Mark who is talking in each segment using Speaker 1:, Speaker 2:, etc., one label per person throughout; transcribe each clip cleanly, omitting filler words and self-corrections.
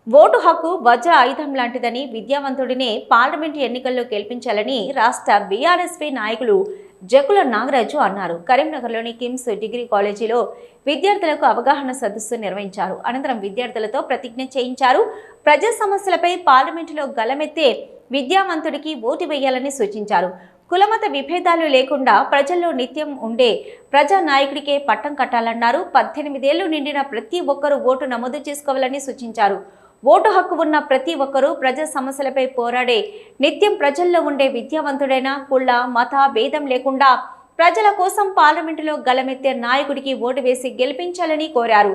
Speaker 1: Vote హక్కు వజ్ర ఆయుధం లాంటిదని విద్యావంతుడినే పార్లమెంటు ఎన్నికల్లో గెలిపించాలని రాష్ట్ర బీఆర్ఎస్పీ నాయకులు జకుల నాగరాజు అన్నారు. కరీంనగర్లోని కిమ్స్ డిగ్రీ కాలేజీలో విద్యార్థులకు అవగాహన సదస్సు నిర్వహించారు. అనంతరం విద్యార్థులతో ప్రతిజ్ఞ చేయించారు. ప్రజా సమస్యలపై పార్లమెంటులో గలమెత్తే విద్యావంతుడికి ఓటు వేయాలని సూచించారు. కులమత విభేదాలు లేకుండా ప్రజల్లో నిత్యం ఉండే ప్రజా నాయకుడికే పట్టం కట్టాలన్నారు. 18 ఏళ్లు నిండిన ప్రతి ఒక్కరూ ఓటు నమోదు చేసుకోవాలని సూచించారు. ఓటు హక్కు ఉన్న ప్రతి ఒక్కరూ ప్రజా సమస్యలపై పోరాడే నిత్యం ప్రజల్లో ఉండే విద్యావంతుడైన కుల మత భేదం లేకుండా ప్రజల కోసం పార్లమెంటులో గలమెత్తే నాయకుడికి ఓటు వేసి గెలిపించాలని కోరారు.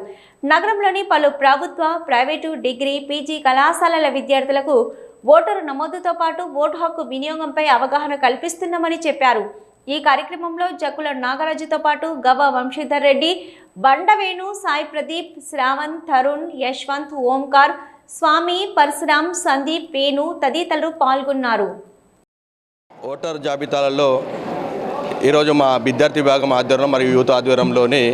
Speaker 1: నగరంలోని పలు ప్రభుత్వ, ప్రైవేటు, డిగ్రీ, పీజీ కళాశాలల విద్యార్థులకు ఓటరు నమోదుతో పాటు ఓటు హక్కు వినియోగంపై అవగాహన కల్పిస్తున్నామని చెప్పారు. ఈ కార్యక్రమంలో జకుల నాగరాజుతో పాటు గవ వంశీధర్ రెడ్డి, బండవేణు, సాయి ప్రదీప్, శ్రావణ్, తరుణ్, యశ్వంత్, ఓంకార్, స్వామి, పరశురాం, సందీప్, వేణు తదితరులు పాల్గొన్నారు.
Speaker 2: ఓటర్ జాబితాలలో ఈరోజు మా విద్యార్థి విభాగం ఆధ్వర్యంలో మరియు యూత్ ఆధ్వర్యంలోనే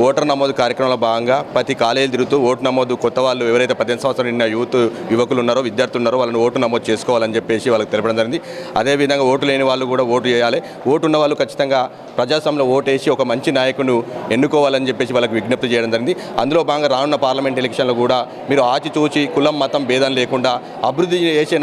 Speaker 2: ఓటర్ నమోదు కార్యక్రమంలో భాగంగా ప్రతి కాలేజీ తిరుగుతూ ఓటు నమోదు కొత్త వాళ్ళు ఎవరైతే 18 సంవత్సరాలు నిన్న యువకులు ఉన్నారో, విద్యార్థులు ఉన్నారో వాళ్ళని ఓటు నమోదు చేసుకోవాలని చెప్పేసి వాళ్ళకి తెలపడం జరిగింది. అదేవిధంగా ఓటు లేని వాళ్ళు కూడా ఓటు చేయాలి. ఓటు ఉన్న వాళ్ళు ఖచ్చితంగా ప్రజాస్వామ్యంలో ఓటేసి ఒక మంచి నాయకును ఎన్నుకోవాలని చెప్పేసి వాళ్ళకి విజ్ఞప్తి చేయడం జరిగింది. అందులో భాగంగా రానున్న పార్లమెంట్ ఎలక్షన్లో కూడా మీరు ఆచితూచి కులం మతం భేదం లేకుండా అభివృద్ధి చేసే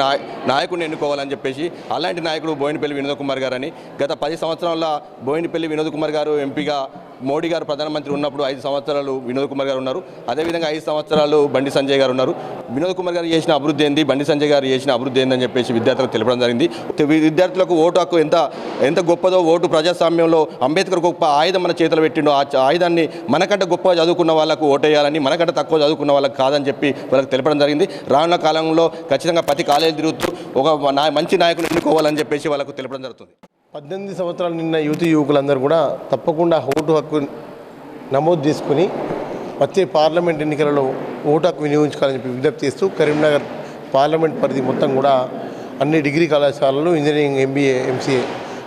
Speaker 2: నాయకుడిని ఎన్నుకోవాలని చెప్పేసి అలాంటి నాయకుడు బోయినపల్లి వినోద్ కుమార్ గారు అని గత 10 సంవత్సరాల బోయినపల్లి వినోద్ కుమార్ గారు ఎంపీగా మోడీ గారు ప్రధానమంత్రి ఉన్నప్పుడు 5 సంవత్సరాలు వినోద్ కుమార్ గారు ఉన్నారు. అదేవిధంగా 5 సంవత్సరాలు బండి సంజయ్ గారు ఉన్నారు. వినోద్ కుమార్ గారు చేసిన అభివృద్ధి ఏంది, బండి సంజయ్ గారు చేసిన అభివృద్ధి ఏందని చెప్పేసి విద్యార్థులకు తెలపడం జరిగింది. విద్యార్థులకు ఓటు హక్కు ఎంత గొప్పదో, ఓటు ప్రజాస్వామ్యంలో అంబేద్కర్ గొప్ప ఆయుధం మన చేతులు పెట్టిండో ఆ ఆయుధాన్ని మనకంటే గొప్పగా చదువుకున్న వాళ్ళకు ఓటేయాలని, మనకంటే తక్కువ చదువుకున్న వాళ్ళకి కాదని చెప్పి వాళ్ళకి తెలపడం జరిగింది. రానున్న కాలంలో ఖచ్చితంగా ప్రతి కాలేజీ తిరుగుతూ ఒక మంచి నాయకులు ఎన్నుకోవాలని చెప్పేసి వాళ్ళకు తెలపడం జరుగుతుంది.
Speaker 3: 18 సంవత్సరాలు నిన్న యువకులందరూ కూడా తప్పకుండా ఓటు హక్కు నమోదు చేసుకుని వచ్చే పార్లమెంట్ ఎన్నికలలో ఓటు హక్కు వినియోగించుకోవాలని చెప్పి విజ్ఞప్తి చేస్తూ కరీంనగర్ పార్లమెంట్ పరిధి మొత్తం కూడా అన్ని డిగ్రీ కళాశాలలు, ఇంజనీరింగ్, ఎంబీఏ, ఎంసీఏ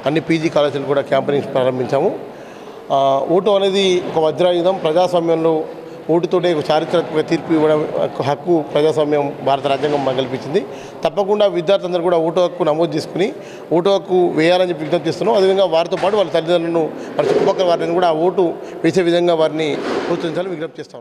Speaker 3: అన్ని పీజీ కళాశాలలు కూడా క్యాంపెయినింగ్ ప్రారంభించాము. ఓటు అనేది ఒక వజ్రాయుధం. ప్రజాస్వామ్యంలో ఓటుతోటే ఒక చారిత్రాత్మక తీర్పు ఇవ్వడం హక్కు ప్రజాస్వామ్యం భారత రాజ్యాంగం కల్పించింది. తప్పకుండా విద్యార్థులందరూ కూడా ఓటు హక్కు నమోదు చేసుకుని ఓటు హక్కు వేయాలని చెప్పి విజ్ఞప్తి చేస్తున్నాం. అదేవిధంగా వారితో పాటు వాళ్ళ తల్లిదండ్రులను, వాళ్ళ చుట్టుపక్కల వారిని కూడా ఓటు వేసే విధంగా వారిని ప్రోత్సహించాలని విజ్ఞప్తి చేస్తాం.